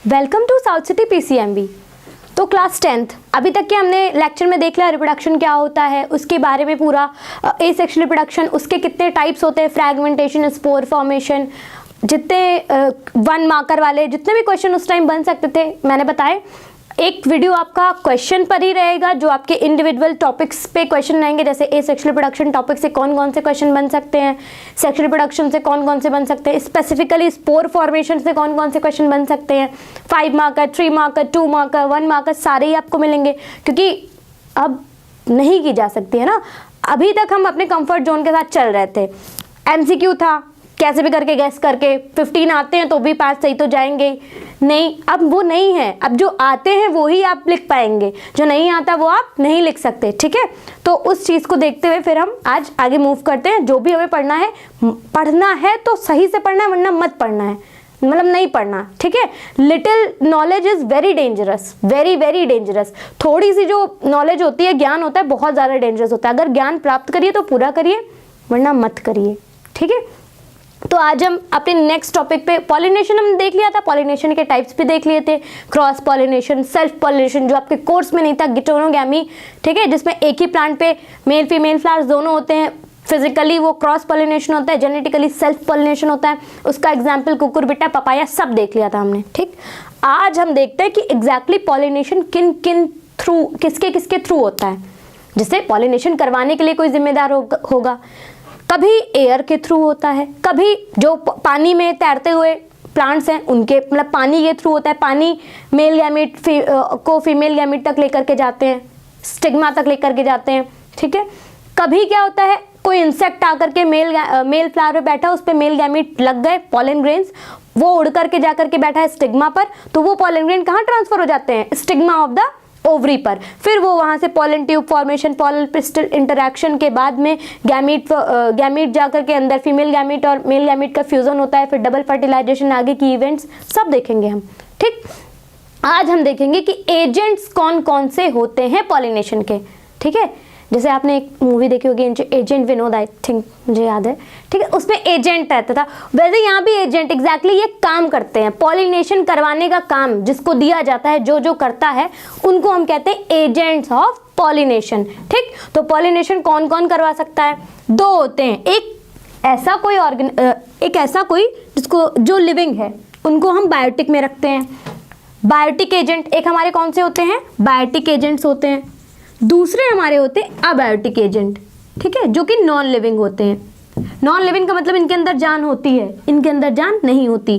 Welcome to South City PCMB. तो class 10th अभी तक के हमने लेक्चर में देख लिया रिप्रोडक्शन क्या होता है, उसके बारे में पूरा एसेक्सुअल रिप्रोडक्शन, उसके कितने टाइप्स होते हैं, फ्रैगमेंटेशन, स्पोर फॉर्मेशन, जितने वन मार्कर वाले जितने भी क्वेश्चन उस टाइम बन सकते थे मैंने बताए। एक वीडियो आपका क्वेश्चन पर ही रहेगा जो आपके इंडिविजुअल टॉपिक्स पे क्वेश्चन रहेंगे, जैसे एसेक्सुअल रिप्रोडक्शन टॉपिक से कौन कौन से क्वेश्चन बन सकते हैं, सेक्सुअल रिप्रोडक्शन से कौन कौन से बन सकते हैं, स्पेसिफिकली स्पोर फॉर्मेशन से कौन कौन से क्वेश्चन बन सकते हैं, 5 मार्कर, 3 मार्कर, 2 मार्कर, 1 मार्कर, सारे ही आपको मिलेंगे, क्योंकि अब नहीं की जा सकती है ना। अभी तक हम अपने कंफर्ट जोन के साथ चल रहे थे। एमसीक्यू था, कैसे भी करके गैस करके 15 आते हैं तो भी 5 सही तो जाएंगे नहीं, अब वो नहीं है। अब जो आते हैं वो ही आप लिख पाएंगे, जो नहीं आता वो आप नहीं लिख सकते, ठीक है। तो उस चीज़ को देखते हुए फिर हम आज आगे मूव करते हैं। जो भी हमें पढ़ना है तो सही से पढ़ना है, वरना मत पढ़ना है, मतलब नहीं पढ़ना, ठीक है। Little knowledge is very dangerous, very very dangerous. थोड़ी सी जो नॉलेज होती है, ज्ञान होता है, बहुत ज़्यादा डेंजरस होता है। अगर ज्ञान प्राप्त करिए तो पूरा करिए, वरना मत करिए, ठीक है। तो आज हम अपने नेक्स्ट टॉपिक पे, पॉलिनेशन हमने देख लिया था, पॉलिनेशन के टाइप्स भी देख लिए थे, क्रॉस पॉलिनेशन, सेल्फ पॉलिनेशन जो आपके कोर्स में नहीं था, गिटोनोगैमी, ठीक है, जिसमें एक ही प्लांट पे मेल फीमेल फ्लावर्स दोनों होते हैं। फिजिकली वो क्रॉस पॉलिनेशन होता है, जेनेटिकली सेल्फ पॉलिनेशन होता है। उसका एग्जाम्पल कुकुरबिटा, पपाया सब देख लिया था हमने, ठीक। आज हम देखते हैं कि एग्जैक्टली पॉलिनेशन किन किन थ्रू, किसके किसके थ्रू होता है, जिससे पॉलिनेशन करवाने के लिए कोई जिम्मेदार होगा। कभी एयर के थ्रू होता है, कभी जो पानी में तैरते हुए प्लांट्स हैं उनके, मतलब पानी के थ्रू होता है। पानी मेल गैमीट को फीमेल गैमीट तक लेकर के जाते हैं, स्टिग्मा तक लेकर के जाते हैं, ठीक है। कभी क्या होता है, कोई इंसेक्ट आकर के मेल फ्लावर पे बैठा, उस पर मेल गैमीट लग गए, पॉलन ग्रेन्स, वो उड़ करके जाकर के बैठा है स्टिग्मा पर, तो वो पॉलन ग्रेन कहाँ ट्रांसफर हो जाते हैं, स्टिग्मा ऑफ द ओवरी पर। फिर वो वहाँ से pollen tube formation, pollen pistol interaction के बाद में गैमीट जाकर के अंदर फीमेल गैमीट और मेल गैमीट का फ्यूजन होता है। फिर डबल फर्टिलाइजेशन, आगे की इवेंट्स सब देखेंगे हम, ठीक। आज हम देखेंगे कि एजेंट्स कौन कौन से होते हैं पॉलिनेशन के, ठीक है। जैसे आपने एक मूवी देखी होगी एजेंट विनोद, आई थिंक, मुझे याद है, ठीक है, उसमें एजेंट रहता था। वैसे यहाँ भी एजेंट एग्जैक्टली ये काम करते हैं, पॉलिनेशन करवाने का काम जिसको दिया जाता है, जो जो करता है उनको हम कहते हैं एजेंट्स ऑफ पॉलिनेशन, ठीक। तो पॉलिनेशन कौन कौन करवा सकता है, 2 होते हैं। एक ऐसा कोई जिसको, जो लिविंग है, उनको हम बायोटिक में रखते हैं, बायोटिक एजेंट। एक हमारे कौन से होते हैं, बायोटिक एजेंट्स होते हैं। दूसरे हमारे होते हैं अबायोटिक एजेंट, ठीक है, जो कि नॉन लिविंग होते हैं। नॉन लिविंग का मतलब इनके अंदर जान होती है, इनके अंदर जान नहीं होती।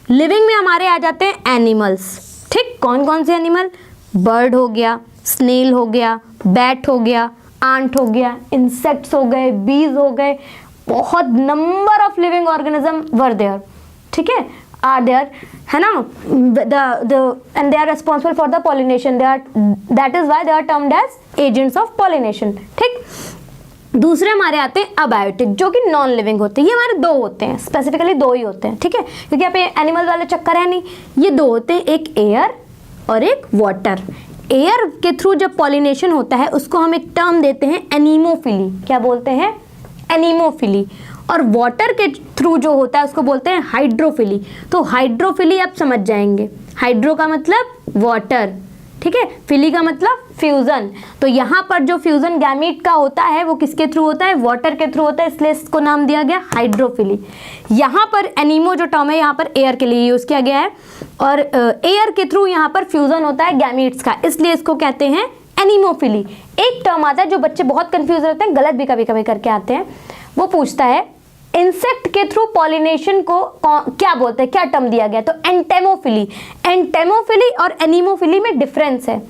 लिविंग में हमारे आ जाते हैं एनिमल्स, ठीक। कौन कौन से एनिमल, बर्ड हो गया, स्नेल हो गया, बैट हो गया, आंट हो गया, इंसेक्ट्स हो गए, बीज हो गए, बहुत number of living organism were there, ठीक है, are there, है ना, and they are responsible for the pollination, that is why they are termed as agents of pollination, ठीक। दूसरे हमारे आते हैं अबायोटिक, जो कि नॉन लिविंग होते हैं। ये हमारे 2 होते हैं, स्पेसिफिकली 2 ही होते हैं, ठीक है, क्योंकि यहाँ पे एनिमल वाले चक्कर है नहीं। ये 2 होते हैं, एक एयर और एक वाटर। एयर के थ्रू जब पॉलिनेशन होता है उसको हम एक टर्म देते हैं एनीमोफिली। क्या बोलते हैं, एनीमोफिली। और वाटर के थ्रू जो होता है उसको बोलते हैं हाइड्रोफिली। तो हाइड्रोफिली आप समझ जाएंगे, हाइड्रो का मतलब वाटर, ठीक है, फिली का मतलब फ्यूजन। तो यहाँ पर जो फ्यूजन गैमीट का होता है वो किसके थ्रू होता है, वाटर के थ्रू होता है, इसलिए इसको नाम दिया गया हाइड्रोफिली। यहाँ पर एनीमो जो टर्म है यहाँ पर एयर के लिए यूज किया गया है, और एयर के थ्रू यहाँ पर फ्यूजन होता है गैमीट्स का, इसलिए इसको कहते हैं एनीमोफिली। एक टर्म आता है जो बच्चे बहुत कंफ्यूज रहते हैं, गलत भी कभी कभी करके आते हैं, वो पूछता है इंसेक्ट के थ्रू पॉलिनेशन को क्या बोलते हैं, क्या टर्म दिया गया, तो एंटेमोफिली। एंटेमोफिली और एनीमोफिली में डिफरेंस है,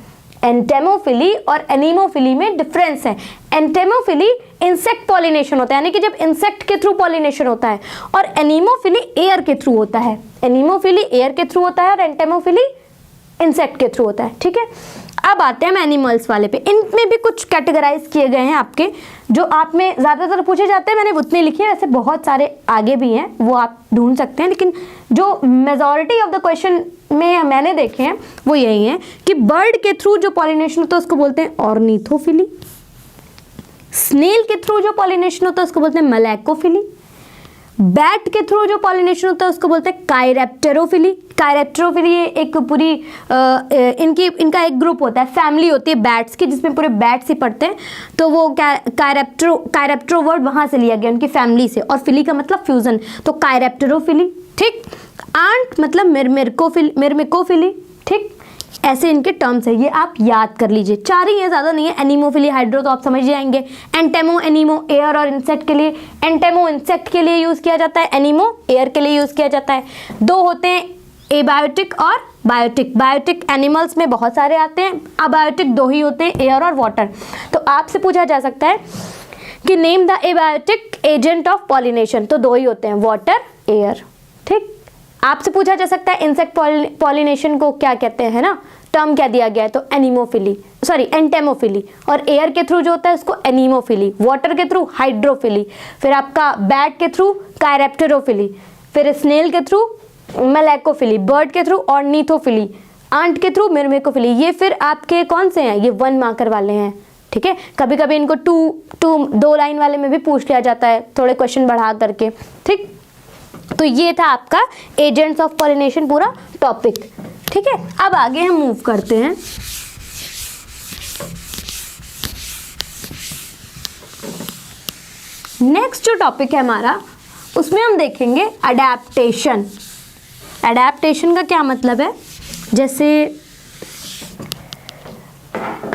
एंटेमोफिली और एनीमोफिली में डिफरेंस है। एंटेमोफिली इंसेक्ट पॉलिनेशन होता है, यानी कि जब इंसेक्ट के थ्रू पॉलिनेशन होता है, और एनीमोफिली एयर के थ्रू होता है। एनीमोफिली एयर के थ्रू होता है और एंटेमोफिली इंसेक्ट के थ्रू होता है, ठीक है। अब आते हैं हम एनिमल्स वाले पे। इनमें भी कुछ कैटेगराइज किए गए हैं आपके, जो आप में ज़्यादातर पूछे जाते हैं, मैंने उतने लिखे हैं, ऐसे बहुत सारे आगे भी हैं, वो आप ढूंढ सकते हैं, लेकिन जो मेजॉरिटी ऑफ द क्वेश्चन में मैंने देखे हैं वो यही है कि बर्ड के थ्रू जो पॉलिनेशन होता है उसको बोलते हैं ऑर्निथोफिली, स्नेल के थ्रू जो पॉलिनेशन होता है उसको बोलते हैं मलैकोफिली, बैट के थ्रू जो पॉलिनेशन होता है उसको बोलते हैं काइरेप्टेरोफिली। काइरेप्टेरोफिली एक पूरी इनका एक ग्रुप होता है, फैमिली होती है बैट्स की, जिसमें पूरे बैट्स ही पढ़ते हैं। तो वो काइरेप्टेरो वर्ड वहाँ से लिया गया, उनकी फैमिली से, और फिली का मतलब फ्यूजन, तो काइरेप्टेरोफिली। ठीक, आंट मतलब मिर्मिकोफिली। ठीक, ऐसे इनके टर्म्स है, ये आप याद कर लीजिए। 4 ही है, ज़्यादा नहीं है। एनीमोफिली, हाइड्रो तो आप समझ जाएंगे। एंटेमो, एनीमो एयर और इंसेक्ट के लिए, एंटेमो इंसेक्ट के लिए यूज़ किया जाता है, एनीमो एयर के लिए यूज़ किया जाता है। 2 होते हैं, एबायोटिक और बायोटिक। बायोटिक एनिमल्स में बहुत सारे आते हैं, अबायोटिक 2 ही होते हैं, एयर और वाटर। तो आपसे पूछा जा सकता है कि name the abiotic agent of pollination, तो 2 ही होते हैं, वाटर, एयर। ठीक, आपसे पूछा जा सकता है इंसेक्ट पॉलिनेशन को क्या कहते हैं, ना टर्म क्या दिया गया है, तो एंटेमोफिली। और एयर के थ्रू जो होता है उसको एनीमोफिली, वाटर के थ्रू हाइड्रोफिली, फिर आपका बैट के थ्रू काइरेप्टेरोफिली, फिर स्नेल के थ्रू मेलैकोफिली, बर्ड के थ्रू ऑर्निथोफिली, आंट के थ्रू मिर्मिकोफिली। ये फिर आपके कौन से हैं, ये 1 मार्कर वाले हैं। ठीक है, कभी कभी इनको 2 लाइन वाले में भी पूछ लिया जाता है, थोड़े क्वेश्चन बढ़ा करके। ठीक, तो ये था आपका एजेंट्स ऑफ पॉलिनेशन पूरा टॉपिक। ठीक है, अब आगे हम मूव करते हैं। नेक्स्ट जो टॉपिक है हमारा, उसमें हम देखेंगे अडैप्टेशन। अडैप्टेशन का क्या मतलब है, जैसे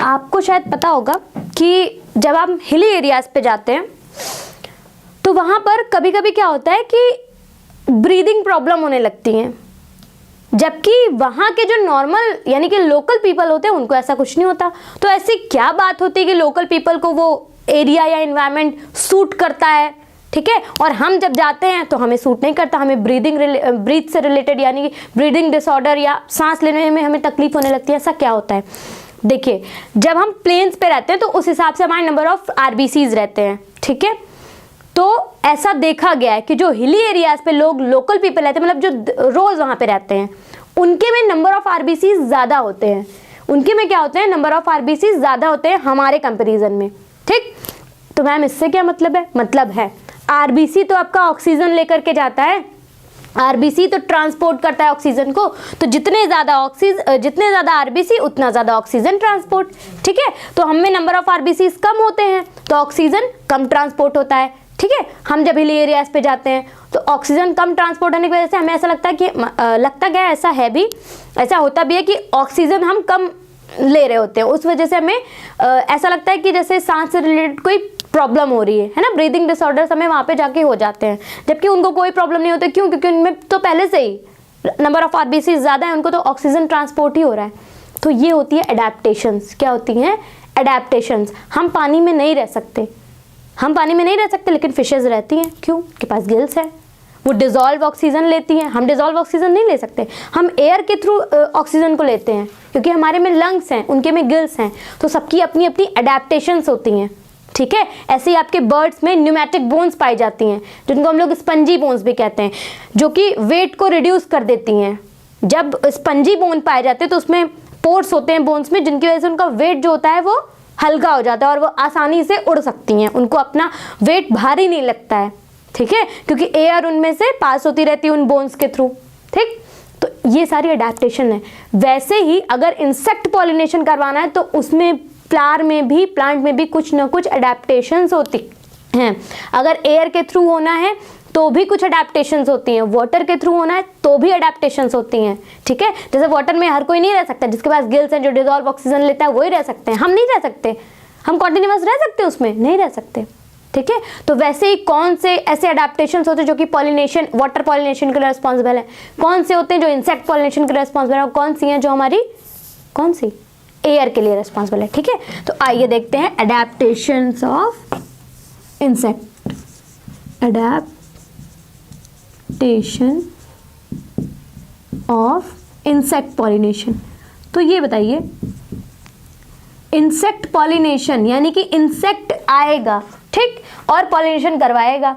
आपको शायद पता होगा कि जब आप हिली एरियाज पे जाते हैं तो वहाँ पर कभी कभी क्या होता है कि ब्रीदिंग प्रॉब्लम होने लगती हैं, जबकि वहाँ के जो नॉर्मल यानी कि लोकल पीपल होते हैं उनको ऐसा कुछ नहीं होता। तो ऐसी क्या बात होती है कि लोकल पीपल को वो एरिया या इन्वायरमेंट सूट करता है, ठीक है, और हम जब जाते हैं तो हमें सूट नहीं करता, हमें ब्रीथ से रिलेटेड यानी कि ब्रीदिंग डिसऑर्डर या सांस लेने में हमें तकलीफ होने लगती है। ऐसा क्या होता है, देखिए जब हम प्लेन्स पे रहते हैं तो उस हिसाब से हमारे नंबर ऑफ आरबीसीज रहते हैं। ठीक है, तो ऐसा देखा गया है कि जो हिली एरियाज पे लोग लोकल पीपल रहते हैं, मतलब जो रोज वहाँ पे रहते हैं, उनके में नंबर ऑफ आरबीसी ज़्यादा होते हैं। उनके में क्या होते हैं, नंबर ऑफ आरबीसी ज़्यादा होते हैं हमारे कंपैरिजन में। ठीक, तो मैम इससे क्या मतलब है, मतलब है आरबीसी तो आपका ऑक्सीजन लेकर के जाता है, आरबीसी तो ट्रांसपोर्ट करता है ऑक्सीजन को, तो जितने ज़्यादा आरबीसी उतना ज़्यादा ऑक्सीजन ट्रांसपोर्ट। ठीक है, तो हम में नंबर ऑफ आरबीसी कम होते हैं तो ऑक्सीजन कम ट्रांसपोर्ट होता है। ठीक है, हम जब हिली एरियाज पे जाते हैं तो ऑक्सीजन कम ट्रांसपोर्ट होने की वजह से हमें ऐसा लगता है कि लगता क्या है, ऐसा है भी, ऐसा होता भी है कि ऑक्सीजन हम कम ले रहे होते हैं, उस वजह से हमें ऐसा लगता है कि जैसे सांस से रिलेटेड कोई प्रॉब्लम हो रही है ना, ब्रीदिंग डिसऑर्डर्स हमें वहाँ पे जाके हो जाते हैं, जबकि उनको कोई प्रॉब्लम नहीं होती। क्यों? क्योंकि उनमें तो पहले से ही नंबर ऑफ आरबीसी ज़्यादा है, उनको तो ऑक्सीजन ट्रांसपोर्ट ही हो रहा है। तो ये होती है एडेप्टेशंस। क्या होती हैं? एडेप्टेशंस। हम पानी में नहीं रह सकते, लेकिन फिशेज रहती हैं। क्यों? उनके पास गिल्स है, वो डिजॉल्व ऑक्सीजन लेती हैं। हम डिजॉल्व ऑक्सीजन नहीं ले सकते, हम एयर के थ्रू ऑक्सीजन को लेते हैं, क्योंकि हमारे में लंग्स हैं, उनके में गिल्स हैं। तो सबकी अपनी अपनी एडेप्टेशंस होती हैं। ठीक है, ऐसे ही आपके बर्ड्स में न्यूमेटिक बोन्स पाई जाती हैं, जिनको हम लोग स्पंजी बोन्स भी कहते हैं, जो कि वेट को रिड्यूस कर देती हैं। जब स्पंजी बोन पाए जाते हैं तो उसमें पोर्स होते हैं बोन्स में, जिनकी वजह से उनका वेट जो होता है वो हल्का हो जाता है और वो आसानी से उड़ सकती हैं, उनको अपना वेट भारी नहीं लगता है। ठीक है, क्योंकि एयर उनमें से पास होती रहती है उन बोन्स के थ्रू। ठीक, तो ये सारी अडेप्टेशन है। वैसे ही अगर इंसेक्ट पॉलिनेशन करवाना है तो उसमें प्लांट में भी कुछ ना कुछ अडेप्टेशंस होती हैं। अगर एयर के थ्रू होना है तो भी कुछ अडेप्टेशंस होती हैं, वाटर के थ्रू होना है तो भी अडेप्टेशंस होती हैं। ठीक है, जैसे वाटर में हर कोई नहीं रह सकता, जिसके पास गिल्स हैं, जो डिजॉल्व ऑक्सीजन लेता है वही रह सकते हैं, हम नहीं रह सकते। हम कॉन्टिन्यूअस रह सकते उसमें नहीं रह सकते। ठीक है, तो वैसे ही कौन से ऐसे अडेप्टेशंस होते हैं जो कि पॉलिनेशन, वाटर पॉलिनेशन के लिए रिस्पॉन्सिबल है, कौन से होते हैं जो इंसेक्ट पॉलिनेशन के लिए रिस्पॉन्सिबल है, और कौन सी हैं जो हमारी कौन सी एयर के लिए रिस्पॉन्सिबल है। ठीक है, तो आइए देखते हैं adaptations of insect. Adaptation of insect pollination. तो ये बताइए, इंसेक्ट पॉलिनेशन यानी कि इंसेक्ट आएगा, ठीक, और पॉलिनेशन करवाएगा।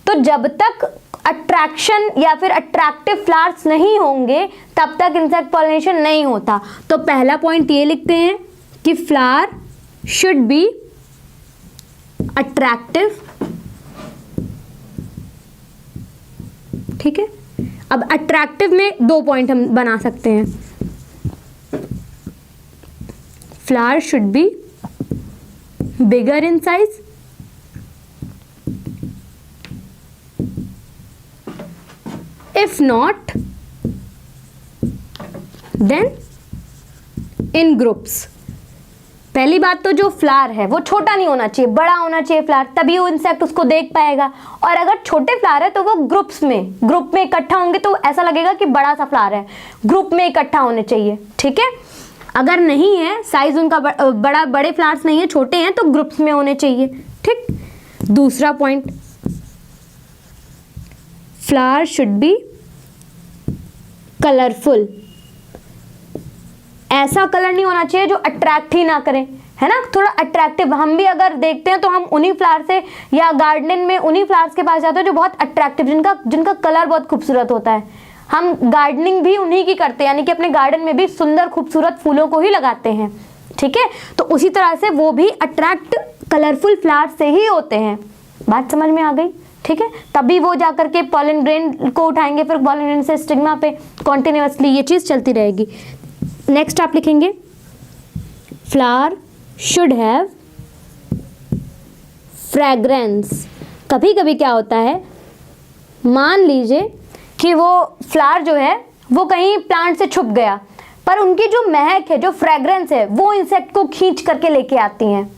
तो जब तक अट्रैक्शन या फिर अट्रैक्टिव फ्लावर्स नहीं होंगे तब तक इंसेक्ट पॉलिनेशन नहीं होता। तो पहला पॉइंट ये लिखते हैं कि फ्लावर शुड बी अट्रैक्टिव ठीक है। अब अट्रैक्टिव में 2 पॉइंट हम बना सकते हैं। Flower should be bigger in size, if not then in groups. पहली बात तो जो फ्लावर है वो छोटा नहीं होना चाहिए, बड़ा होना चाहिए फ्लावर, तभी वो इंसेक्ट उसको देख पाएगा। और अगर छोटे फ्लावर है तो वो ग्रुप में इकट्ठा होंगे तो ऐसा लगेगा कि बड़ा सा फ्लावर है, ग्रुप में इकट्ठा होने चाहिए, ठीक है। अगर नहीं है, साइज उनका बड़े फ्लावर्स नहीं है, छोटे हैं, तो ग्रुप्स में होने चाहिए, ठीक। दूसरा point, flower should B colourful. ऐसा कलर नहीं होना चाहिए जो अट्रैक्ट ही ना करें, है ना, थोड़ा अट्रैक्टिव। हम भी अगर देखते हैं तो हम उन्हीं फ्लावर से या गार्डन में उन्हीं फ्लावर्स के पास जाते हैं जो बहुत अट्रैक्टिव, जिनका कलर बहुत खूबसूरत होता है। हम गार्डनिंग भी उन्हीं की करते हैं, यानी कि अपने गार्डन में भी सुंदर खूबसूरत फूलों को ही लगाते हैं, ठीक है। तो उसी तरह से वो भी अट्रैक्ट कलरफुल फ्लावर से ही होते हैं। बात समझ में आ गई, ठीक है। तभी वो जाकर के पॉलन ग्रेन को उठाएंगे, फिर पॉलन ग्रेन से स्टिग्मा पे कॉन्टिन्यूसली ये चीज़ चलती रहेगी। नेक्स्ट आप लिखेंगे फ्लावर शुड हैव फ्रेग्रेंस। कभी कभी क्या होता है, मान लीजिए कि वो फ्लावर जो है वो कहीं प्लांट से छुप गया, पर उनकी जो महक है, जो फ्रेग्रेंस है, वो इंसेक्ट को खींच करके लेके आती हैं,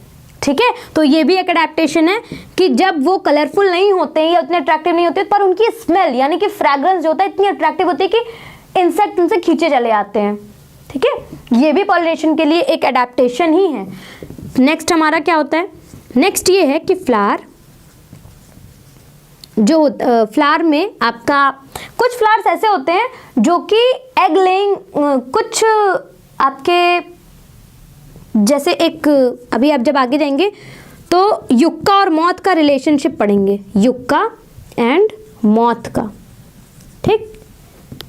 ठीक है। तो ये भी एक अडेप्टेशन है कि जब वो कलरफुल नहीं होते हैं या उतने अट्रैक्टिव नहीं होते, पर उनकी स्मेल यानी कि फ्रेग्रेंस जो होता है इतनी अट्रैक्टिव होती है कि इंसेक्ट उनसे खींचे चले आते हैं, ठीक है। ये भी पॉलिनेशन के लिए एक अडेप्टेशन ही है। नेक्स्ट हमारा क्या होता है, नेक्स्ट ये है कि फ्लावर जो फ्लावर में आपका कुछ फ्लावर्स ऐसे होते हैं जो कि एग लेइंग, कुछ आपके जैसे एक, अभी आप जब आगे जाएंगे तो युक्का और मॉथ का रिलेशनशिप पढ़ेंगे, युक्का एंड मॉथ का, ठीक।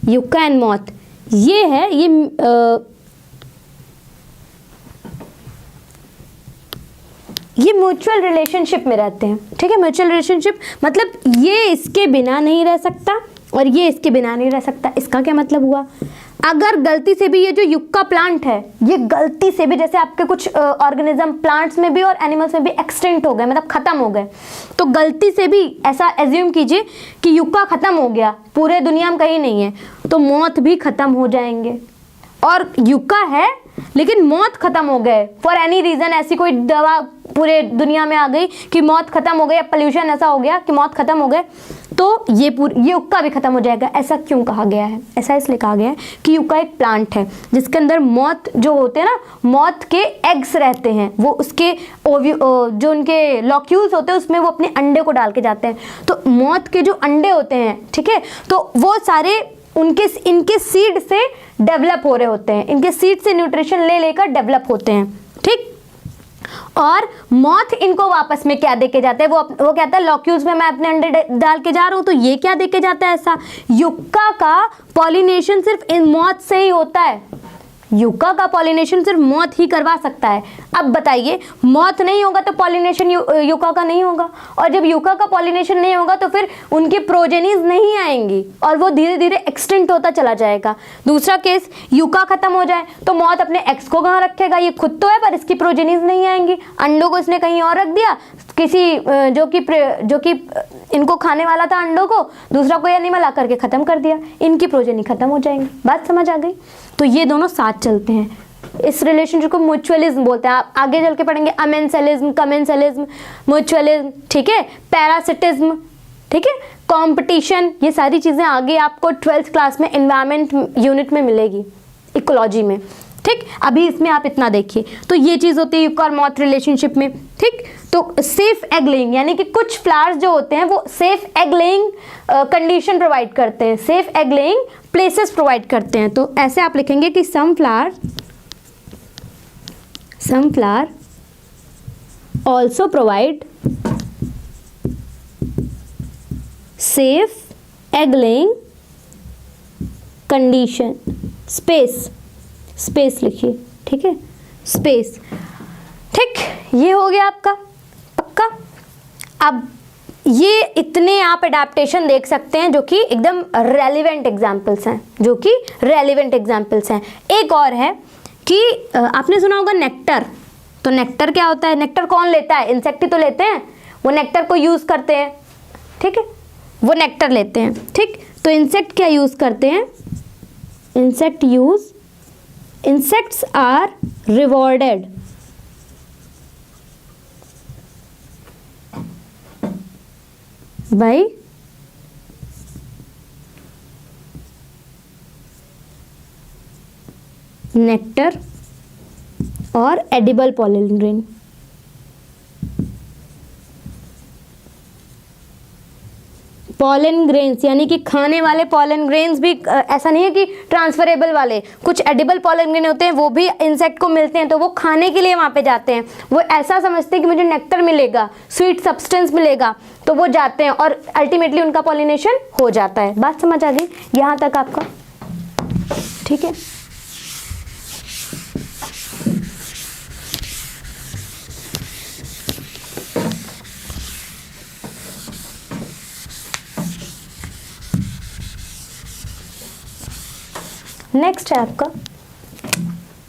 युक्का एंड मॉथ ये है, ये म्यूचुअल रिलेशनशिप में रहते हैं, ठीक है। म्यूचुअल रिलेशनशिप मतलब ये इसके बिना नहीं रह सकता और ये इसके बिना नहीं रह सकता। इसका क्या मतलब हुआ, अगर गलती से भी ये जो युक्का प्लांट है, ये गलती से भी, जैसे आपके कुछ ऑर्गेनिज्म प्लांट्स में भी और एनिमल्स में भी एक्सटिंक्ट हो गए, मतलब खत्म हो गए, तो गलती से भी ऐसा एज्यूम कीजिए कि युक्का खत्म हो गया, पूरे दुनिया में कहीं नहीं है, तो मौत भी खत्म हो जाएंगे। और युक्का है लेकिन मौत खत्म हो गए फॉर एनी रीजन, ऐसी कोई दवा पूरे दुनिया में आ गई कि मौत खत्म हो गई, या पोल्यूशन ऐसा हो गया कि मौत खत्म हो गए, तो ये युक्का भी खत्म हो जाएगा। ऐसा क्यों कहा गया है, ऐसा इसलिए कहा गया है कि युक्का एक प्लांट है जिसके अंदर मौत जो होते हैं ना, मौत के एग्स रहते हैं, वो उसके जो उनके लॉक्यूल्स होते हैं उसमें वो अपने अंडे को डाल के जाते हैं। तो मौत के जो अंडे होते हैं, ठीक है, तो वो सारे इनके सीड से डेवलप हो रहे होते हैं, इनके सीड से न्यूट्रिशन ले लेकर डेवलप होते हैं, ठीक। और मॉथ इनको वापस में क्या देके जाता है, वो कहता है लॉक्यूल्स में मैं अपने अंडे डाल के जा रहा हूं, तो ये क्या देके जाता है ऐसा, युक्का का पॉलिनेशन सिर्फ इन मॉथ से ही होता है, युक्का का पॉलिनेशन सिर्फ मॉथ ही करवा सकता है। अब बताइए, मॉथ नहीं होगा तो पॉलिनेशन युक्का का नहीं होगा, और जब युक्का का पॉलिनेशन नहीं होगा तो फिर उनकी प्रोजेनीज नहीं आएंगी और वो धीरे धीरे एक्सटिंक्ट होता चला जाएगा। दूसरा केस, युक्का खत्म हो जाए तो मॉथ अपने एक्स को कहाँ रखेगा, ये खुद तो है पर इसकी प्रोजेनीज नहीं आएंगी, अंडों को इसने कहीं और रख दिया, किसी जो कि इनको खाने वाला था अंडों को, दूसरा कोई एनिमल आकर के खत्म कर दिया, इनकी प्रोजेनी खत्म हो जाएंगी। बात समझ आ गई। तो ये दोनों साथ चलते हैं, इस रिलेशनशिप को म्यूचुअलिज्म बोलते हैं। आप आगे चल के पढ़ेंगे अमेंसेलिज्म, कमेंसेलिज्म, म्यूचुअलिज्म, ठीक है, पैरासिटिज्म, ठीक है, कंपटीशन, ये सारी चीजें आगे आपको 12th क्लास में एनवायरमेंट यूनिट में मिलेगी, इकोलॉजी में, ठीक। अभी इसमें आप इतना देखिए, तो ये चीज होती है युक्का और मॉथ रिलेशनशिप में, ठीक। तो सेफ एग लेइंग, यानी कि कुछ फ्लावर्स जो होते हैं वो safe egg laying condition provide करते हैं, safe egg laying places provide करते हैं। तो ऐसे आप लिखेंगे कि some flower also provide safe egg laying condition, space लिखिए, ठीक है, स्पेस, ठीक। ये हो गया आपका पक्का। अब ये इतने आप अडेप्टेशन देख सकते हैं जो कि एकदम रेलिवेंट एग्जाम्पल्स हैं, जो कि रेलिवेंट एग्जाम्पल्स हैं। एक और है कि आपने सुना होगा नेक्टर। तो नेक्टर क्या होता है? नेक्टर कौन लेता है? इंसेक्ट ही तो लेते हैं, वो नेक्टर को यूज़ करते हैं, ठीक है, वो नेक्टर लेते हैं, ठीक। तो इंसेक्ट क्या यूज़ करते हैं? Insects are rewarded by nectar और edible pollen grain. Pollen grains यानी कि खाने वाले पॉलन ग्रेन्स भी, ऐसा नहीं है कि ट्रांसफरेबल वाले, कुछ एडिबल पॉलन ग्रेन होते हैं, वो भी इंसेक्ट को मिलते हैं, तो वो खाने के लिए वहाँ पे जाते हैं। वो ऐसा समझते हैं कि मुझे नेक्टर मिलेगा, स्वीट सब्सटेंस मिलेगा, तो वो जाते हैं और अल्टीमेटली उनका पॉलिनेशन हो जाता है। बात समझ आ गई यहाँ तक आपका? ठीक है। नेक्स्ट है आपका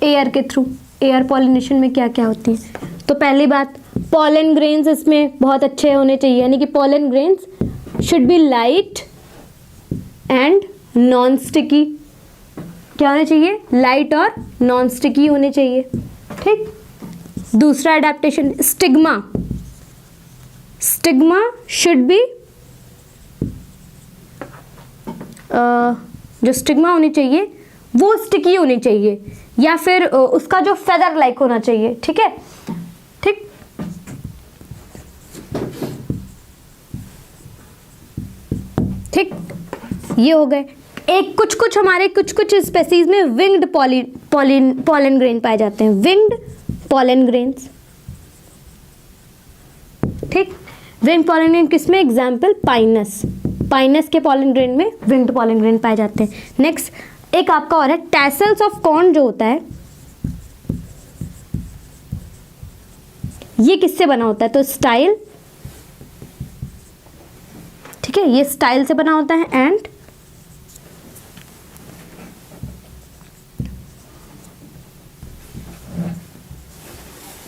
एयर के थ्रू। एयर पॉलिनेशन में क्या क्या होती है? तो पहली बात, पॉलन ग्रेन्स इसमें बहुत अच्छे होने चाहिए, यानी कि pollen grains should be light and non sticky. क्या होने चाहिए? लाइट और नॉन स्टिकी होने चाहिए, ठीक। दूसरा adaptation, stigma. Stigma should be, जो स्टिग्मा होनी चाहिए वो स्टिकी होनी चाहिए, या फिर उसका जो फेदर लाइक होना चाहिए, ठीक है, ठीक। ठीक, ये हो गए। एक कुछ हमारे कुछ स्पेसीज में विंग्ड पॉलन ग्रेन पाए जाते हैं, विंग्ड पॉलन ग्रेन्स, ठीक। विंग्ड पॉलन ग्रेन किसमें? Example Pinus. पाइनस के पॉलन ग्रेन में विंग्ड पॉलन ग्रेन पाए जाते हैं। नेक्स्ट एक आपका और है टैसल्स ऑफ कॉर्न जो होता है, ये किससे बना होता है? तो स्टाइल, ठीक है, ये स्टाइल से बना होता है एंड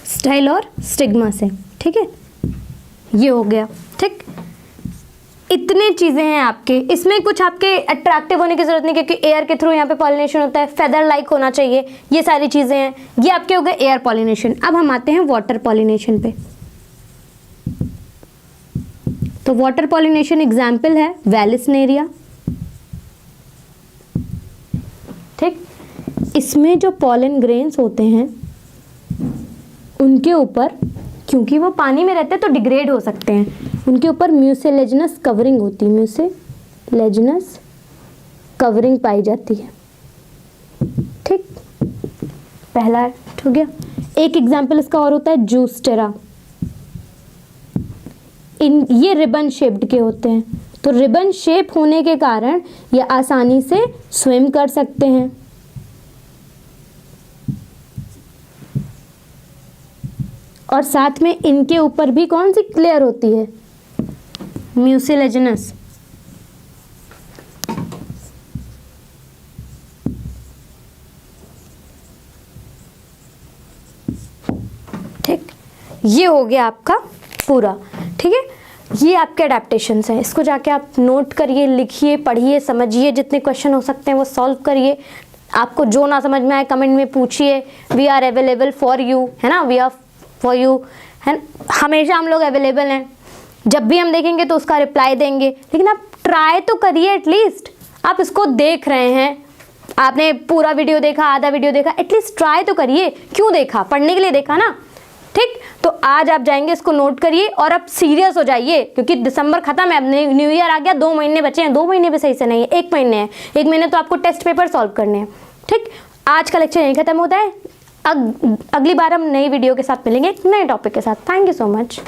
स्टाइल और स्टिग्मा से, ठीक है, ये हो गया, ठीक। इतने चीज़ें हैं आपके, इसमें कुछ आपके अट्रैक्टिव होने की जरूरत नहीं, क्योंकि एयर के थ्रू यहाँ पे पॉलिनेशन होता है, फेदर लाइक होना चाहिए, ये सारी चीज़ें हैं। ये आपके हो गए एयर पॉलिनेशन। अब हम आते हैं वाटर पॉलिनेशन पे। तो वाटर पॉलिनेशन एग्जाम्पल है वैलिसनेरिया, ठीक। इसमें जो पॉलन ग्रेन्स होते हैं उनके ऊपर, क्योंकि वो पानी में रहते हैं तो डिग्रेड हो सकते हैं, उनके ऊपर म्यूसिलेजिनस कवरिंग होती है, म्यूसिलेजिनस कवरिंग पाई जाती है, ठीक। पहला हो गया। एक एग्जाम्पल इसका और होता है जूस्टेरा। ये रिबन शेप्ड के होते हैं, तो रिबन शेप होने के कारण ये आसानी से स्विम कर सकते हैं, और साथ में इनके ऊपर भी कौन सी लेयर होती है? म्यूसिलेजिनस, ठीक। ये हो गया आपका पूरा, ठीक है। ये आपके अडेप्टेशंस हैं, इसको जाके आप नोट करिए, लिखिए, पढ़िए, समझिए, जितने क्वेश्चन हो सकते हैं वो सॉल्व करिए। आपको जो ना समझ में आए कमेंट में पूछिए, we are available for you, है ना, वी आर फॉर यू, है, हमेशा हम लोग अवेलेबल हैं। जब भी हम देखेंगे तो उसका रिप्लाई देंगे, लेकिन आप ट्राई तो करिए एटलीस्ट। आप इसको देख रहे हैं, आपने पूरा वीडियो देखा, आधा वीडियो देखा, एटलीस्ट ट्राई तो करिए। क्यों देखा? पढ़ने के लिए देखा ना, ठीक। तो आज आप जाएंगे, इसको नोट करिए और अब सीरियस हो जाइए, क्योंकि दिसंबर खत्म है, अब न्यू ईयर आ गया, 2 महीने बचे हैं। 2 महीने भी सही से नहीं है, 1 महीने है। 1 महीने तो आपको टेस्ट पेपर सॉल्व करने हैं, ठीक। आज का लेक्चर यहीं खत्म होता है। अगली बार हम नई वीडियो के साथ मिलेंगे, एक नए टॉपिक के साथ। Thank you so much.